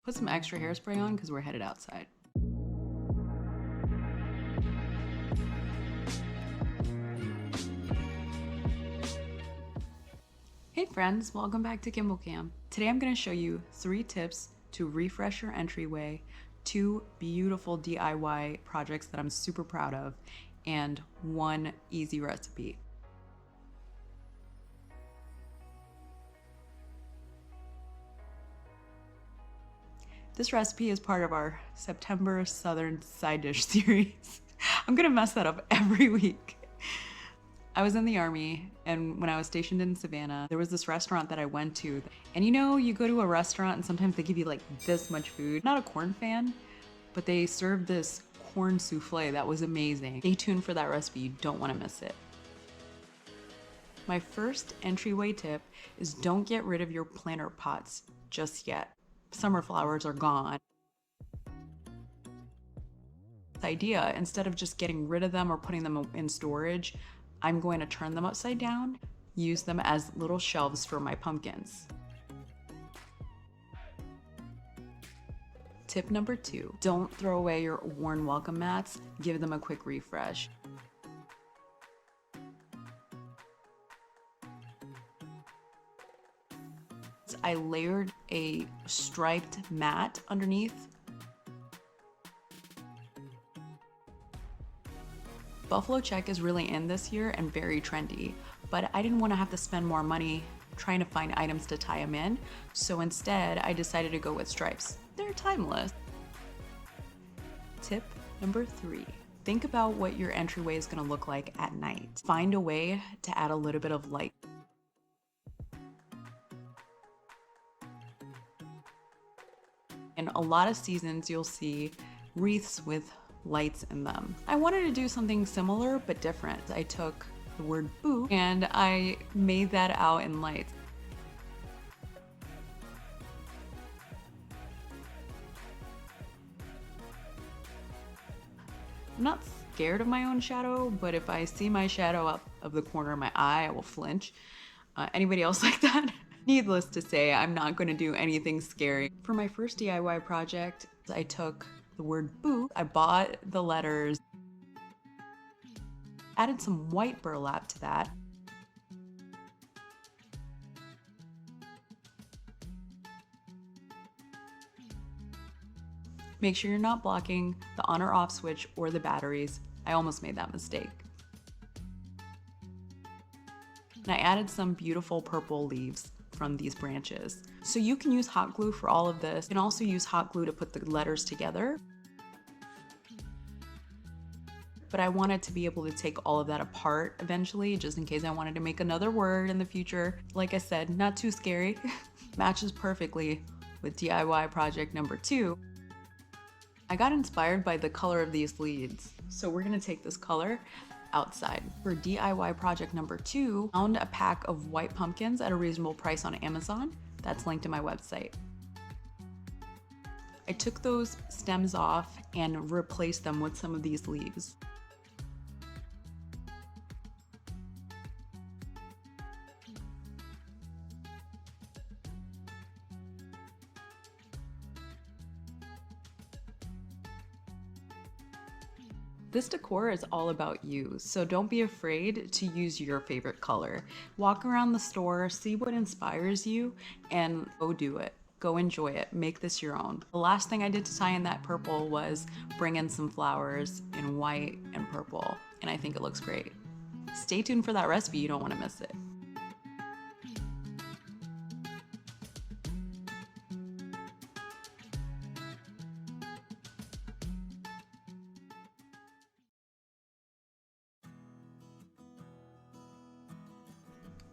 Put some extra hairspray on because we're headed outside. Hey friends, welcome back to Gimbal Cam. Today I'm going to show you 3 tips to refresh your entryway, 2 beautiful DIY projects that I'm super proud of, and 1 easy recipe. This recipe is part of our September Southern side dish series. I'm gonna mess that up every week. I was in the Army, and when I was stationed in Savannah, there was this restaurant that I went to. And you know, you go to a restaurant and sometimes they give you like this much food. Not a corn fan, but they served this corn souffle that was amazing. Stay tuned for that recipe, you don't wanna miss it. My first entryway tip is don't get rid of your planter pots just yet. Summer flowers are gone. The idea, instead of just getting rid of them or putting them in storage, I'm going to turn them upside down, use them as little shelves for my pumpkins. Tip number 2, don't throw away your worn welcome mats, give them a quick refresh. I layered a striped mat underneath. Buffalo check is really in this year and very trendy, but I didn't want to have to spend more money trying to find items to tie them in, so instead I decided to go with stripes. They're timeless. Tip number 3, think about what your entryway is going to look like at night. Find a way to add a little bit of light. In a lot of seasons, you'll see wreaths with lights in them. I wanted to do something similar but different. I took the word boo and I made that out in lights. I'm not scared of my own shadow, but if I see my shadow up of the corner of my eye, I will flinch. Anybody else like that? Needless to say, I'm not going to do anything scary. For my first DIY project, I took the word boo, I bought the letters, added some white burlap to that, make sure you're not blocking the on or off switch or the batteries. I almost made that mistake. And I added some beautiful purple leaves from these branches. So you can use hot glue for all of this. You can also use hot glue to put the letters together. But I wanted to be able to take all of that apart eventually, just in case I wanted to make another word in the future. Like I said, not too scary. Matches perfectly with DIY project number 2. I got inspired by the color of these leads. So we're gonna take this color outside. For DIY project number 2, found a pack of white pumpkins at a reasonable price on Amazon. That's linked in my website. I took those stems off and replaced them with some of these leaves. This decor is all about you, so don't be afraid to use your favorite color. Walk around the store, see what inspires you, and go do it. Go enjoy it. Make this your own. The last thing I did to tie in that purple was bring in some flowers in white and purple, and I think it looks great. Stay tuned for that recipe, you don't want to miss it.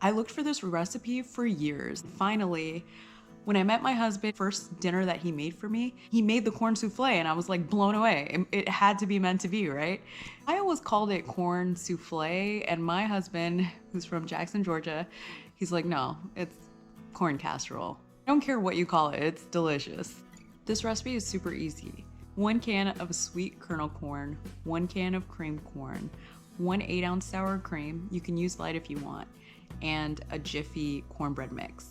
I looked for this recipe for years. Finally, when I met my husband, first dinner that he made for me, he made the corn souffle and I was like blown away. It had to be meant to be, right? I always called it corn souffle, and my husband, who's from Jackson, Georgia, he's like, no, it's corn casserole. I don't care what you call it, it's delicious. This recipe is super easy. 1 can of sweet kernel corn, 1 can of cream corn, 1 8-ounce sour cream, you can use light if you want, and a Jiffy cornbread mix.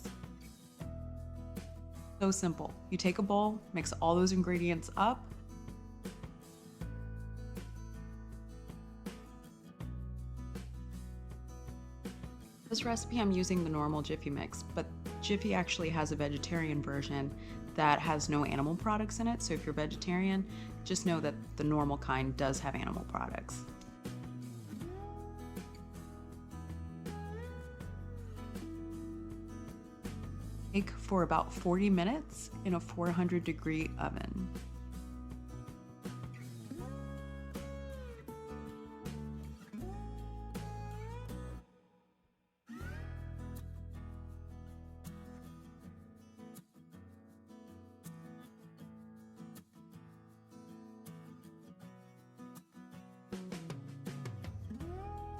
So simple. You take a bowl, mix all those ingredients up. This recipe I'm using the normal Jiffy mix, but Jiffy actually has a vegetarian version that has no animal products in it, so if you're vegetarian, just know that the normal kind does have animal products. Bake for about 40 minutes in a 400-degree oven.